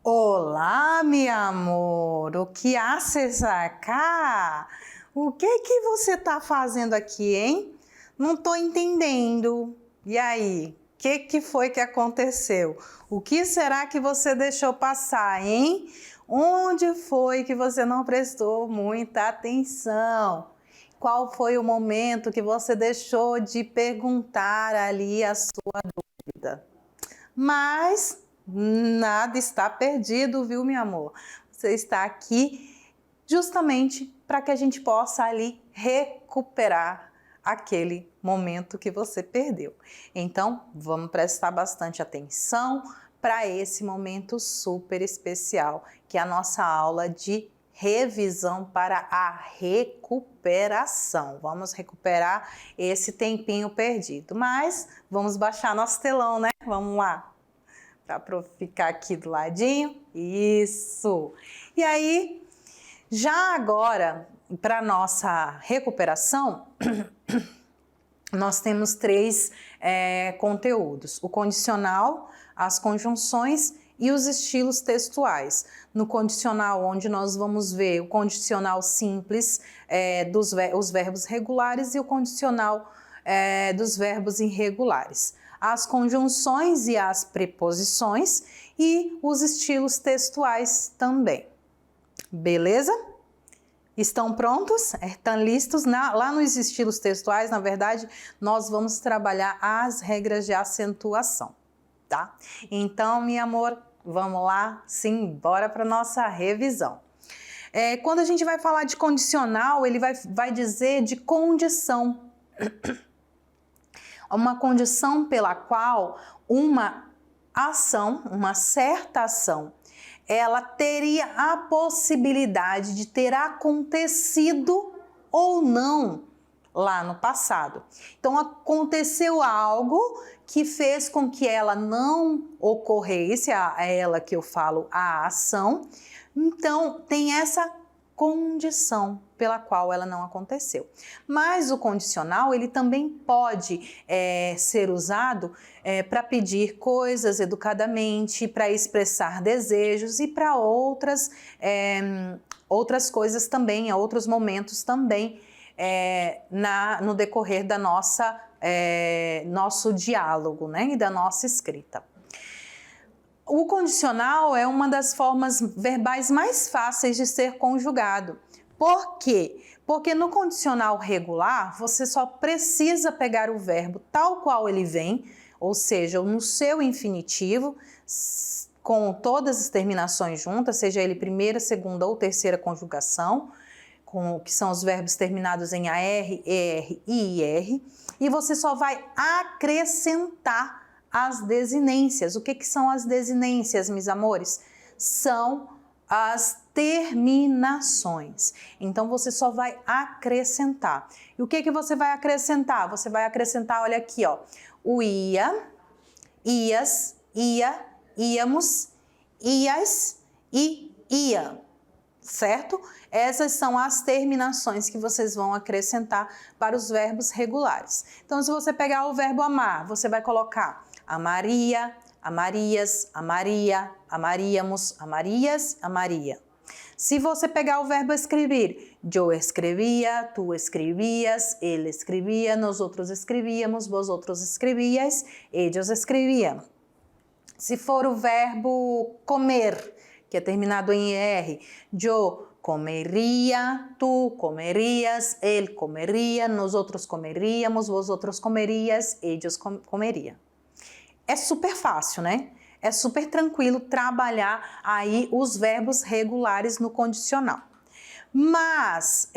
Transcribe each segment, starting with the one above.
Olá, meu amor, o que haces acá? O que você tá fazendo aqui, hein? Não tô entendendo. E aí, o que foi que aconteceu? O que será que você deixou passar, hein? Onde foi que você não prestou muita atenção? Qual foi o momento que você deixou de perguntar ali a sua dúvida? Mas nada está perdido, viu, meu amor? Você está aqui justamente para que a gente possa ali recuperar aquele momento que você perdeu. Então, vamos prestar bastante atenção para esse momento super especial, que é a nossa aula de revisão para a recuperação. Vamos recuperar esse tempinho perdido, mas vamos baixar nosso telão, né? Vamos lá. Para ficar aqui do ladinho, isso! E aí, já agora, para nossa recuperação, nós temos três conteúdos: o condicional, as conjunções e os estilos textuais. No condicional, onde nós vamos ver o condicional simples os verbos regulares e o condicional dos verbos irregulares, as conjunções e as preposições e os estilos textuais também. Beleza? Estão prontos? Estão listos? Lá nos estilos textuais, na verdade, nós vamos trabalhar as regras de acentuação, tá? Então, meu amor, vamos lá? Sim, bora para nossa revisão. Quando a gente vai falar de condicional, ele vai dizer de condição. Uma condição pela qual uma ação, uma certa ação, ela teria a possibilidade de ter acontecido ou não lá no passado. Então, aconteceu algo que fez com que ela não ocorresse, é ela que eu falo, a ação. Então, tem essa condição pela qual ela não aconteceu. Mas o condicional, ele também pode ser usado para pedir coisas educadamente, para expressar desejos e para outras coisas também, outros momentos também no decorrer da nosso diálogo, né, e da nossa escrita. O condicional é uma das formas verbais mais fáceis de ser conjugado. Por quê? Porque no condicional regular, você só precisa pegar o verbo tal qual ele vem, ou seja, no seu infinitivo, com todas as terminações juntas, seja ele primeira, segunda ou terceira conjugação, que são os verbos terminados em AR, ER e IR, e você só vai acrescentar as desinências. O que são as desinências, meus amores? São as terminações. Então, você só vai acrescentar. E o que você vai acrescentar? Você vai acrescentar, olha aqui, ó, o ia, ias, ia, íamos, ias e ia, certo? Essas são as terminações que vocês vão acrescentar para os verbos regulares. Então, se você pegar o verbo amar, você vai colocar amaria, amarias, amaria, amaríamos, amarias, amaria. Se você pegar o verbo escrever, eu escrevia, tu escrevias, ele escrevia, nós outros escrevíamos, vós outros escrevíais, eles escreviam. Se for o verbo comer, que é terminado em ER, eu comeria, tu comerias, ele comeria, nós outros comeríamos, vós outros comerias, eles comeriam. É super fácil, né? É super tranquilo trabalhar aí os verbos regulares no condicional. Mas,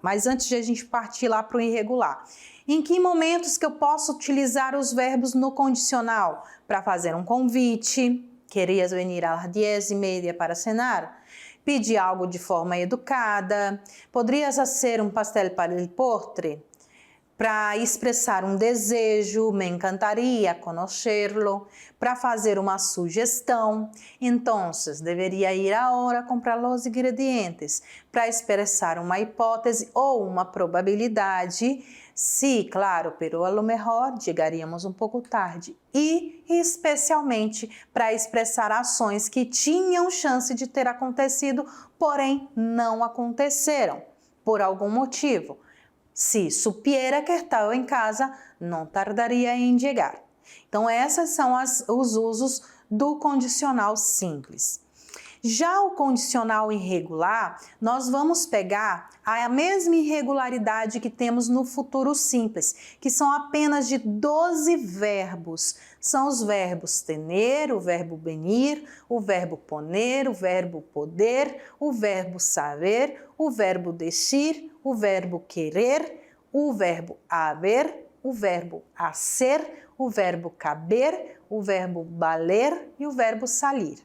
mas antes de a gente partir lá para o irregular, em que momentos que eu posso utilizar os verbos no condicional? Para fazer um convite, querias venir às 10:30 para cenar? Pedir algo de forma educada, poderias hacer um pastel para el postre? para expressar um desejo, me encantaria conhecerlo, para fazer uma sugestão. Então, deveria ir agora comprar os ingredientes, para expressar uma hipótese ou uma probabilidade. Sim, claro, pero a lo mejor chegaríamos um pouco tarde. E, especialmente, para expressar ações que tinham chance de ter acontecido, porém não aconteceram, por algum motivo. Se supiera que estava em casa, não tardaria em chegar. Então, esses são os usos do condicional simples. Já o condicional irregular, nós vamos pegar a mesma irregularidade que temos no futuro simples, que são apenas de 12 verbos. São os verbos tener, o verbo venir, o verbo poner, o verbo poder, o verbo saber, o verbo decir, o verbo querer, o verbo haver, o verbo hacer, o verbo caber, o verbo valer e o verbo salir.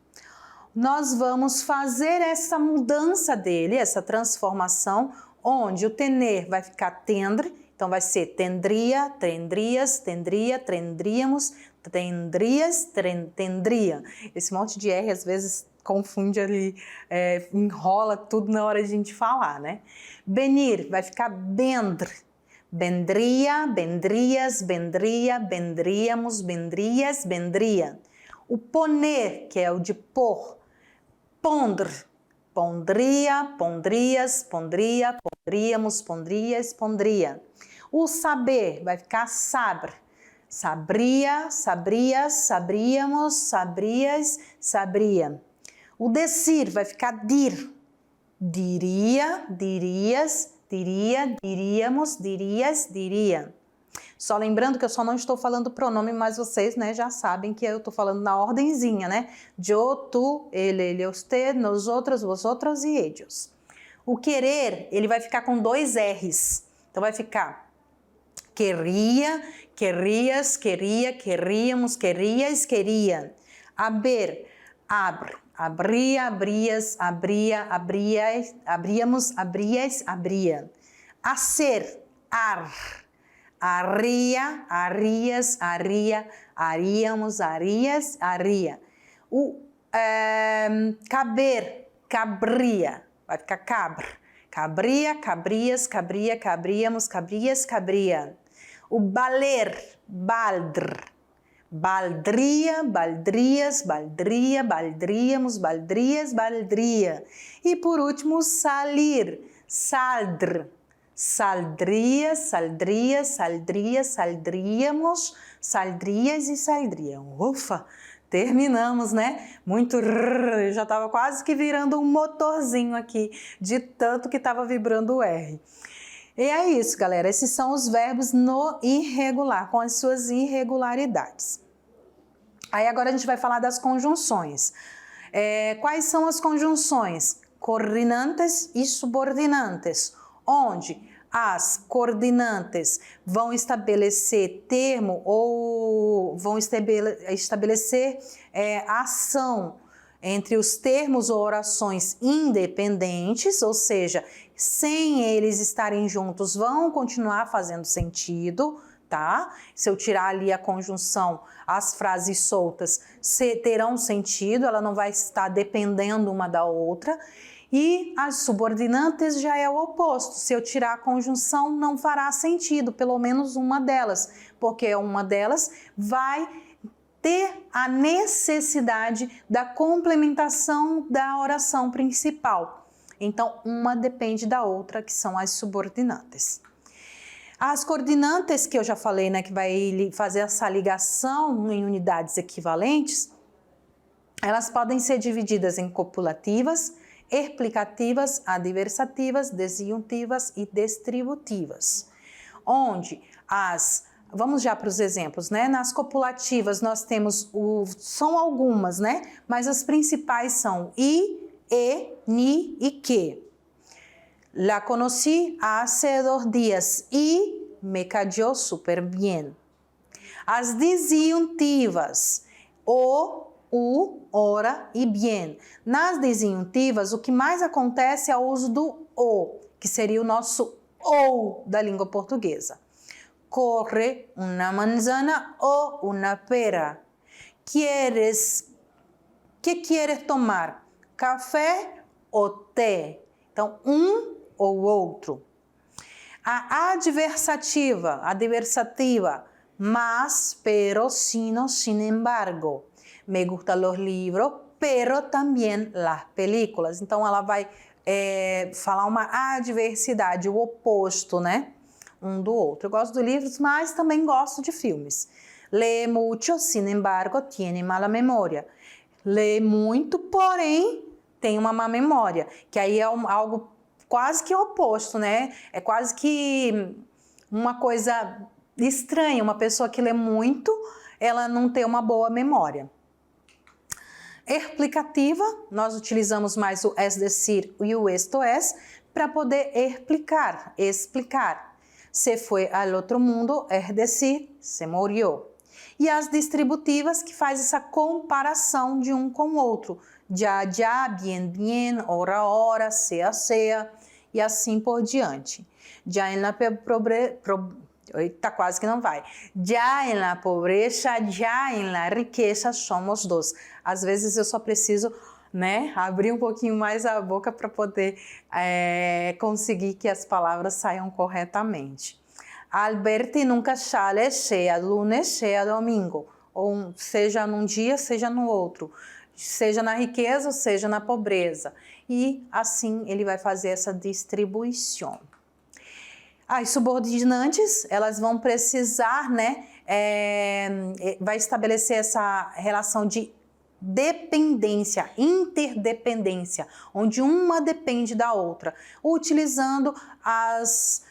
Nós vamos fazer essa mudança dele, essa transformação, onde o tener vai ficar tendre, então vai ser tendria, tendrias, tendria, tendríamos, tendrias, tendria. Esse monte de R às vezes confunde ali, enrola tudo na hora de a gente falar, né? Benir vai ficar bendre, bendria, bendrias, bendria, bendríamos, bendrias, bendria. O poner, que é o de pôr, pondre, pondria, pondrias, pondria, pondríamos, pondrias, pondria. O saber vai ficar sabre, sabria, sabrias, sabríamos, sabrias, sabria. O decir vai ficar dir, diria, dirias, diria, diríamos, dirias, diria. Só lembrando que eu só não estou falando pronome, mas vocês, né, já sabem que eu estou falando na ordenzinha, né? Eu, tu, ele, usted, nosotros, vosotros e ellos. O querer, ele vai ficar com 2 R's. Então vai ficar queria, querrias, queria, querríamos, querias, queriam. Haber, abre, abria, abrias, abria, abrias, abríamos, abrias, abria. Hacer, ar. Arria, arrias, arria, aríamos, arias, arria. O caber, cabria, vai ficar cabre. Cabria, cabrias, cabria, cabríamos, cabrias, cabria. O baler, baldre. Baldria, baldrias, baldria, baldríamos, baldrias, baldria. E por último, salir, saldre. Saldria, saldria, saldria, saldríamos, saldrias e saldriam. Ufa, terminamos, né? Muito rrr, eu já estava quase que virando um motorzinho aqui, de tanto que estava vibrando o R. E é isso, galera, esses são os verbos no irregular, com as suas irregularidades. Aí agora a gente vai falar das conjunções. Quais são as conjunções? Coordinantes e subordinantes, onde as coordinantes vão estabelecer termo ou vão estabelecer ação entre os termos ou orações independentes, ou seja, sem eles estarem juntos vão continuar fazendo sentido, tá? Se eu tirar ali a conjunção, as frases soltas terão sentido, ela não vai estar dependendo uma da outra. E as subordinantes já é o oposto. Se eu tirar a conjunção, não fará sentido, pelo menos uma delas, porque uma delas vai ter a necessidade da complementação da oração principal. Então, uma depende da outra, que são as subordinantes. As coordinantes, que eu já falei, né, que vai fazer essa ligação em unidades equivalentes, elas podem ser divididas em copulativas, explicativas, adversativas, disjuntivas e distributivas. Onde vamos já para os exemplos, né? Nas copulativas nós temos, são algumas, né? Mas as principais são i, e, ni e que. La conocí hace 2 días y me cayó súper bien. As disjuntivas, o, ora e bien. Nas disjuntivas, o que mais acontece é o uso do o, que seria o nosso ou da língua portuguesa. corre una manzana o una pera. Que quieres tomar? Café ou té? Então, um ou outro. A adversativa, mas, pero, sino, sin embargo. Me gustan los libros, pero también las películas. Então, ela vai falar uma adversidade, o oposto, né? Um do outro. Eu gosto de livros, mas também gosto de filmes. Lee mucho, sin embargo, tiene mala memoria. Lê muito, porém, tem uma má memória. Que aí é algo quase que oposto, né? É quase que uma coisa estranha. Uma pessoa que lê muito, ela não tem uma boa memória. Explicativa, nós utilizamos mais o es decir e o esto es para poder explicar. Se foi al outro mundo, es decir, se murió. E as distributivas, que faz essa comparação de um com o outro. Já, bien, bien, hora, hora, sea, sea, e assim por diante. Já em la Eita, quase que não vai. Já em la pobreza, já em la riqueza, somos dos. Às vezes eu só preciso, né, abrir um pouquinho mais a boca para poder conseguir que as palavras saiam corretamente. Alberti nunca sale, sea lunes, sea domingo. Ou seja num dia, seja no outro. Seja na riqueza, ou seja na pobreza. E assim ele vai fazer essa distribuição. As subordinantes, elas vão precisar, né, vai estabelecer essa relação de dependência, interdependência, onde uma depende da outra, utilizando as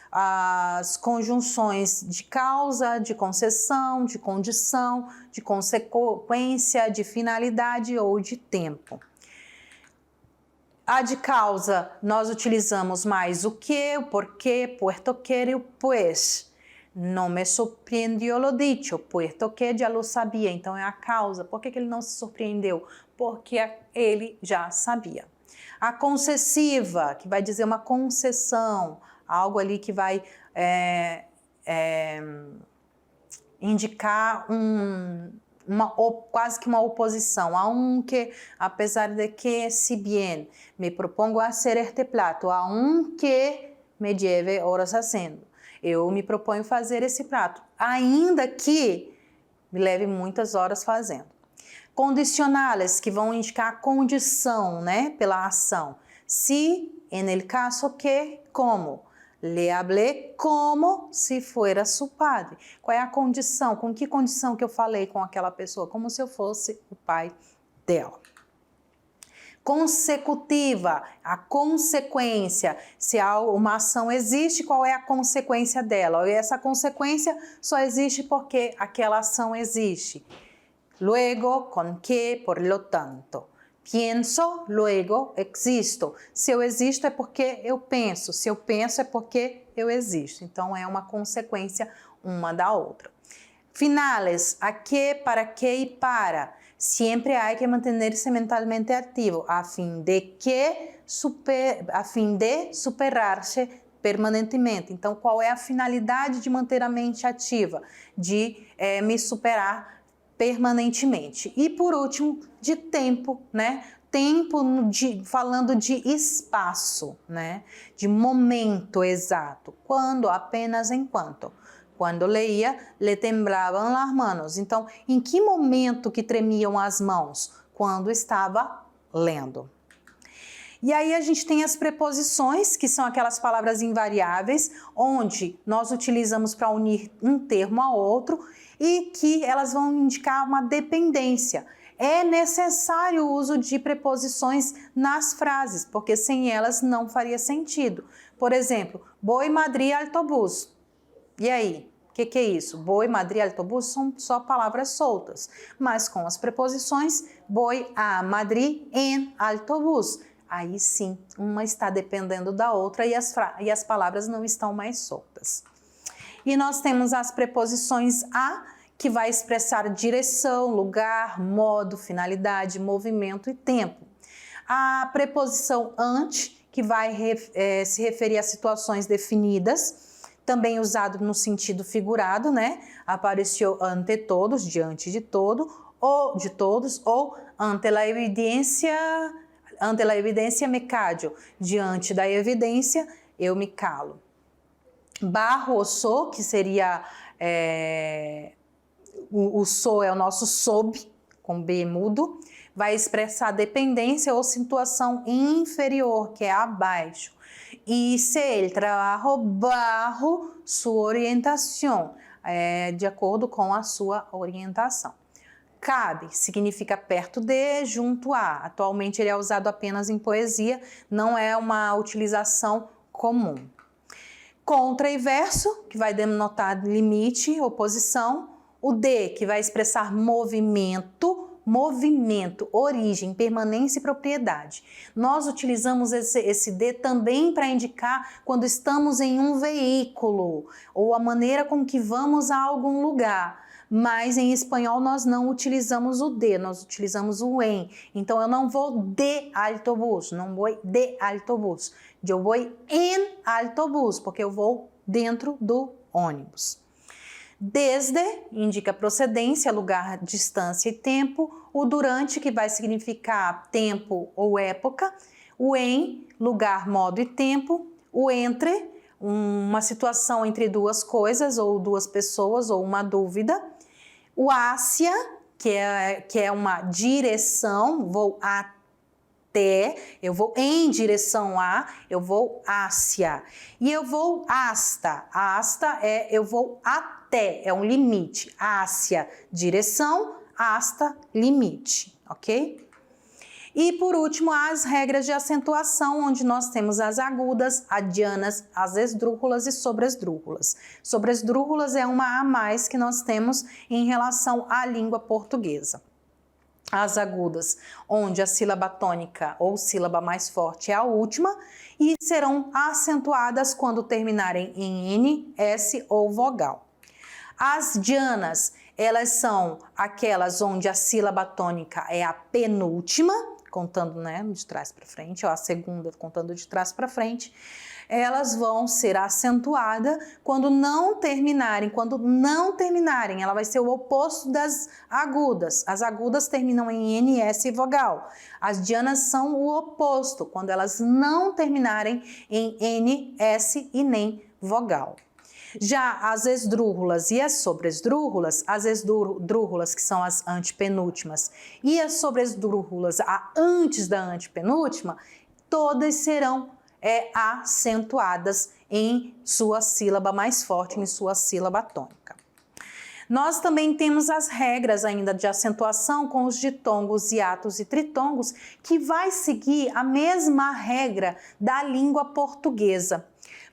conjunções de causa, de concessão, de condição, de consequência, de finalidade ou de tempo. A de causa, nós utilizamos mais o que, o porquê, puesto que e o pues. Não me surpreendió lo dicho, puesto que já lo sabia. Então, é a causa. Por que ele não se surpreendeu? Porque ele já sabia. A concessiva, que vai dizer uma concessão, algo ali que vai indicar quase que uma oposição, aunque, apesar de que, si bien me propongo hacer este plato, aunque me lleve horas haciendo. Eu me proponho fazer esse prato, ainda que me leve muitas horas fazendo. Condicionales, que vão indicar a condição, né, pela ação. Si, en el caso que, como. Le hablé como se fuera su padre. Qual é a condição? Com que condição que eu falei com aquela pessoa? Como se eu fosse o pai dela. Consecutiva, a consequência. Se uma ação existe, qual é a consequência dela? E essa consequência só existe porque aquela ação existe. Luego, con que, por lo tanto. Pienso, luego existo. Se eu existo é porque eu penso. Se eu penso é porque eu existo. Então, é uma consequência uma da outra. Finales, a que, para que e para. Sempre há que manter-se mentalmente ativo, a fim de superar-se permanentemente. Então, qual é a finalidade de manter a mente ativa? De me superar permanentemente. E por último, de tempo, né? Tempo falando de espaço, né? De momento exato. Quando? Apenas enquanto. Quando leía, le temblavam as manos. Então, em que momento que tremiam as mãos? Quando estava lendo. E aí a gente tem as preposições, que são aquelas palavras invariáveis, onde nós utilizamos para unir um termo a outro e que elas vão indicar uma dependência. É necessário o uso de preposições nas frases, porque sem elas não faria sentido. Por exemplo, voy Madrid autobús. E aí? O que é isso? Voy Madrid autobús são só palavras soltas, mas com as preposições, voy a Madrid en autobús. Aí sim, uma está dependendo da outra e as palavras não estão mais soltas. E nós temos as preposições a, que vai expressar direção, lugar, modo, finalidade, movimento e tempo. A preposição ante, que vai se referir a situações definidas, também usado no sentido figurado, né? Apareceu ante todos, diante de todo, ou de todos, ou ante la evidência me callo, diante da evidência eu me calo. Barro ou so, que seria o so é o nosso sob, com B mudo, vai expressar dependência ou situação inferior, que é abaixo. E se ele trabalha bajo sua orientação, de acordo com a sua orientação. Cabe significa perto de, junto a. Atualmente ele é usado apenas em poesia, não é uma utilização comum. Contra e verso, que vai denotar limite, oposição. O de, que vai expressar movimento, origem, permanência e propriedade. Nós utilizamos esse de também para indicar quando estamos em um veículo ou a maneira com que vamos a algum lugar. Mas em espanhol nós não utilizamos o de, nós utilizamos o em. Então eu não vou de autobús, não vou de autobús. Eu vou em autobús, porque eu vou dentro do ônibus. Desde indica procedência, lugar, distância e tempo. O durante, que vai significar tempo ou época. O em, lugar, modo e tempo. O entre, uma situação entre duas coisas ou duas pessoas ou uma dúvida. O hacia, que é uma direção, vou até, eu vou em direção a, eu vou hacia. E eu vou hasta, hasta eu vou até, é um limite. Hacia, direção, hasta, limite, ok? E por último, as regras de acentuação, onde nós temos as agudas, adianas, as esdrúxulas e sobresdrúxulas. Sobresdrúxulas é uma a mais que nós temos em relação à língua portuguesa. As agudas, onde a sílaba tônica ou sílaba mais forte é a última, e serão acentuadas quando terminarem em N, S ou vogal. As dianas, elas são aquelas onde a sílaba tônica é a penúltima, contando, né, de trás para frente, ou a segunda contando de trás para frente. Elas vão ser acentuadas quando não terminarem. Quando não terminarem, ela vai ser o oposto das agudas. As agudas terminam em N, S e vogal. As dianas são o oposto, quando elas não terminarem em N, S e nem vogal. Já as esdrúxulas e as sobresdrúxulas, as esdrúxulas, que são as antepenúltimas, e as sobresdrúxulas, antes da antepenúltima, todas serão acentuadas em sua sílaba mais forte, em sua sílaba tônica. Nós também temos as regras ainda de acentuação com os ditongos, hiatos e tritongos, que vai seguir a mesma regra da língua portuguesa.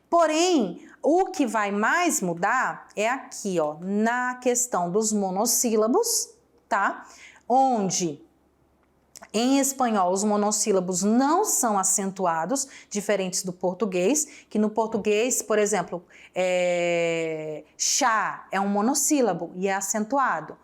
Porém, o que vai mais mudar é aqui, ó, na questão dos monossílabos, tá? Onde em espanhol os monossílabos não são acentuados, diferentes do português, que no português, por exemplo, chá é um monossílabo e é acentuado.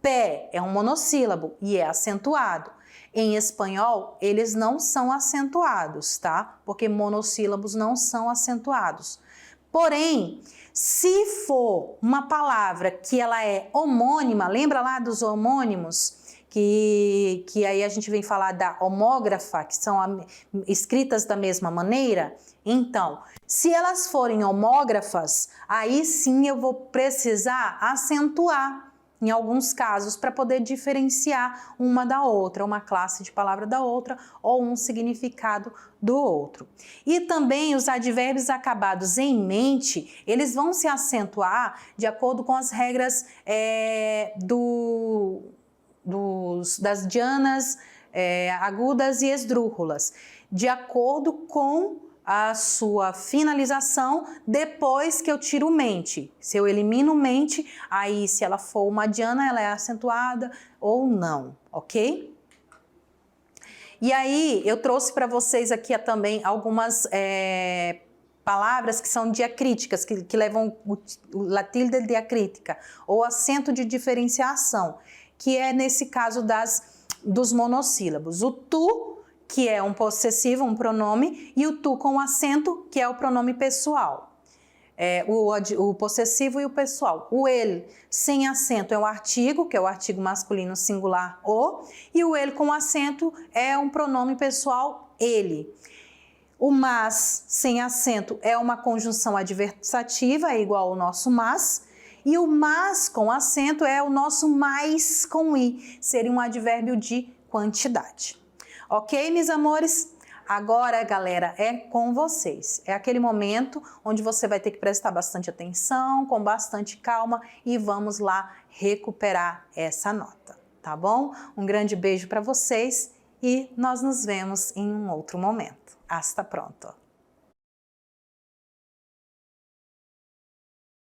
Pé é um monossílabo e é acentuado. Em espanhol, eles não são acentuados, tá? Porque monossílabos não são acentuados. Porém, se for uma palavra que ela é homônima, lembra lá dos homônimos? Que aí a gente vem falar da homógrafa, que são escritas da mesma maneira. Então, se elas forem homógrafas, aí sim eu vou precisar acentuar em alguns casos para poder diferenciar uma da outra, uma classe de palavra da outra ou um significado do outro. E também os advérbios acabados em mente, eles vão se acentuar de acordo com as regras das dianas, agudas e esdrúxulas, de acordo com a sua finalização depois que eu tiro o mente. Se eu elimino mente, aí se ela for uma diana, ela é acentuada ou não, ok? E aí eu trouxe para vocês aqui também algumas palavras que são diacríticas, que levam a tilde diacrítica, ou acento de diferenciação, que é nesse caso dos monossílabos. O tu, que é um possessivo, um pronome, e o tu com acento, que é o pronome pessoal. o possessivo e o pessoal. O ele sem acento é o artigo, que é o artigo masculino singular o, e o ele com acento é um pronome pessoal ele. O mas sem acento é uma conjunção adversativa, é igual ao nosso mas, e o mas com acento é o nosso mais com i, seria um advérbio de quantidade. Ok, meus amores? Agora, galera, é com vocês. É aquele momento onde você vai ter que prestar bastante atenção, com bastante calma e vamos lá recuperar essa nota, tá bom? Um grande beijo para vocês e nós nos vemos em um outro momento. Hasta pronto!